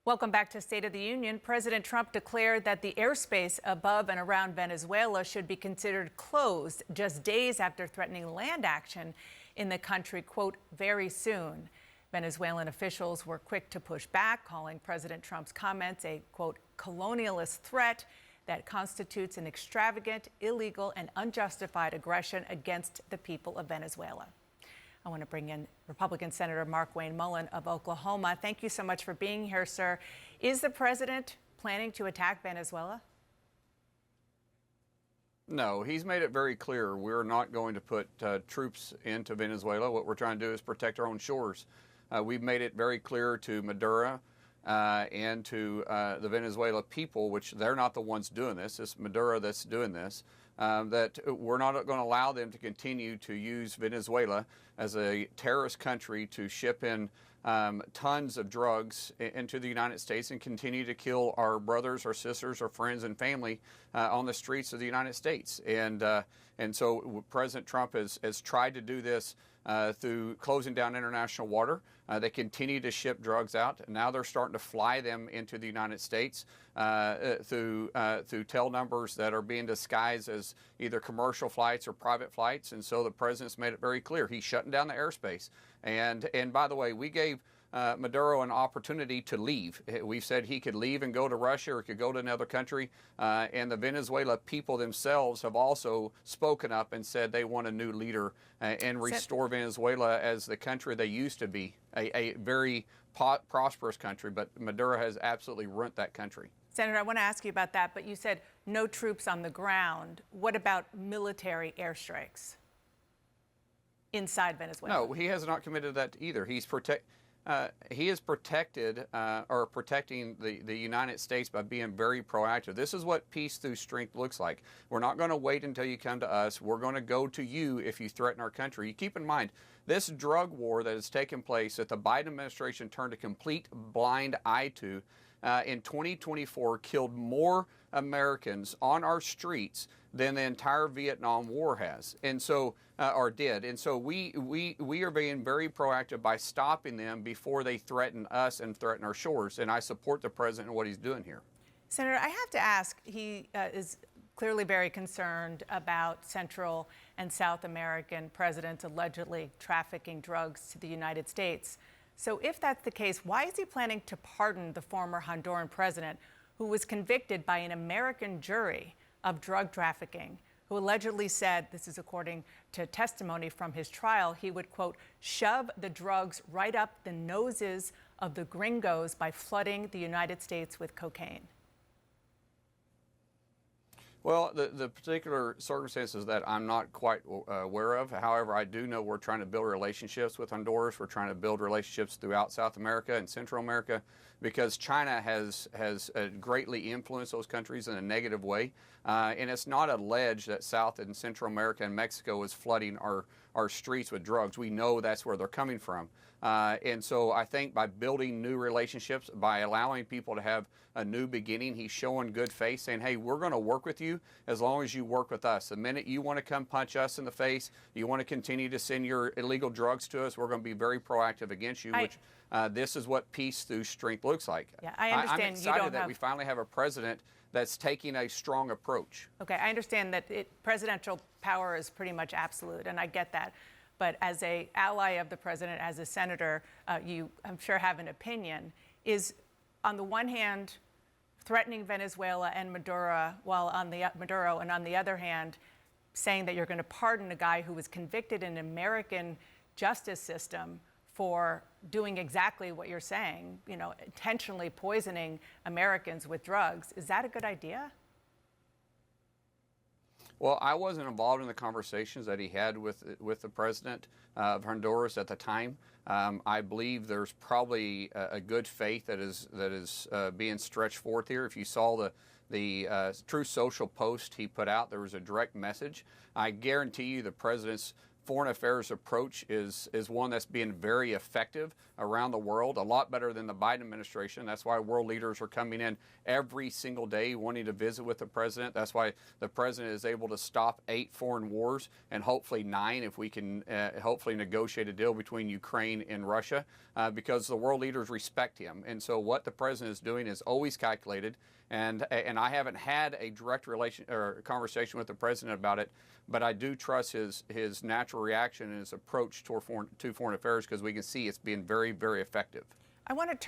Welcome back to State of the Union. President Trump declared that the airspace above and around Venezuela should be considered closed just days after threatening land action in the country, quote, very soon. Venezuelan officials were quick to push back, calling President Trump's comments a, quote, colonialist threat that constitutes an extravagant, illegal, and unjustified aggression against the people of Venezuela. I want to bring in Republican Senator Markwayne Mullin of Oklahoma. Thank you so much for being here, sir. Is the president planning to attack Venezuela? No, he's made it very clear we're not going to put troops into Venezuela. What we're trying to do is protect our own shores. We've made it very clear to Maduro and to the Venezuela people, which they're not the ones doing this. It's Maduro that's doing this. That we're not going to allow them to continue to use Venezuela as a terrorist country to ship in tons of drugs into the United States and continue to kill our brothers, our sisters, our friends, and family on the streets of the United States. And so President Trump has tried to do this through closing down international water. They continue to ship drugs out. Now they're starting to fly them into the United States through tail numbers that are being disguised as either commercial flights or private flights. And so the president's made it very clear he's shutting down the airspace. And by the way, we gave Maduro an opportunity to leave. We said he could leave and go to Russia or could go to another country. And the Venezuela people themselves have also spoken up and said they want a new leader and restore Venezuela as the country they used to be, a very prosperous country. But Maduro has absolutely ruined that country. Senator, I want to ask you about that, but you said no troops on the ground. What about military airstrikes inside Venezuela? No, he has not committed to that either. He is protecting the United States by being very proactive. This is what peace through strength looks like. We're not going to wait until you come to us. We're going to go to you if you threaten our country. You keep in mind, this drug war that has taken place that the Biden administration turned a complete blind eye to in 2024 killed more Americans on our streets than the entire Vietnam War has, and so or did. And so we are being very proactive by stopping them before they threaten us and threaten our shores. And I support the president and what he's doing here. Senator, I have to ask, he is clearly very concerned about Central and South American presidents allegedly trafficking drugs to the United States. So if that's the case, why is he planning to pardon the former Honduran president who was convicted by an American jury of drug trafficking, who allegedly said, this is according to testimony from his trial, he would, quote, shove the drugs right up the noses of the gringos by flooding the United States with cocaine? Well, the particular circumstances that I'm not quite aware of. However, I do know we're trying to build relationships with Honduras. We're trying to build relationships throughout South America and Central America because China has greatly influenced those countries in a negative way. And it's not alleged that South and Central America and Mexico is flooding our streets with drugs. We know that's where they're coming from. And so I think by building new relationships, by allowing people to have a new beginning, he's showing good faith, saying, hey, we're going to work with you as long as you work with us. The minute you want to come punch us in the face, you want to continue to send your illegal drugs to us, we're going to be very proactive against you, which this is what peace through strength looks like. Yeah, I understand. I'm excited that we finally have a president that's taking a strong approach. Okay, I understand that presidential power is pretty much absolute, and I get that. But as an ally of the president, as a senator, you, I'm sure, have an opinion. Is, on the one hand, threatening Venezuela and Maduro, and on the other hand, saying that you're going to pardon a guy who was convicted in an American justice system for doing exactly what you're saying, you know, intentionally poisoning Americans with drugs. Is that a good idea? Well, I wasn't involved in the conversations that he had with the president of Honduras at the time. I believe there's probably a good faith that is being stretched forth here. If you saw the True Social post he put out, there was a direct message. I guarantee you the president's foreign affairs approach is one that's being very effective around the world, a lot better than the Biden administration. That's why world leaders are coming in every single day wanting to visit with the president. That's why the president is able to stop 8 foreign wars and hopefully 9 if we can hopefully negotiate a deal between Ukraine and Russia, because the world leaders respect him. And so what the president is doing is always calculated. And I haven't had a direct conversation with the president about it, but I do trust his natural reaction and his approach to foreign affairs, because we can see it's being very, very effective. I want to turn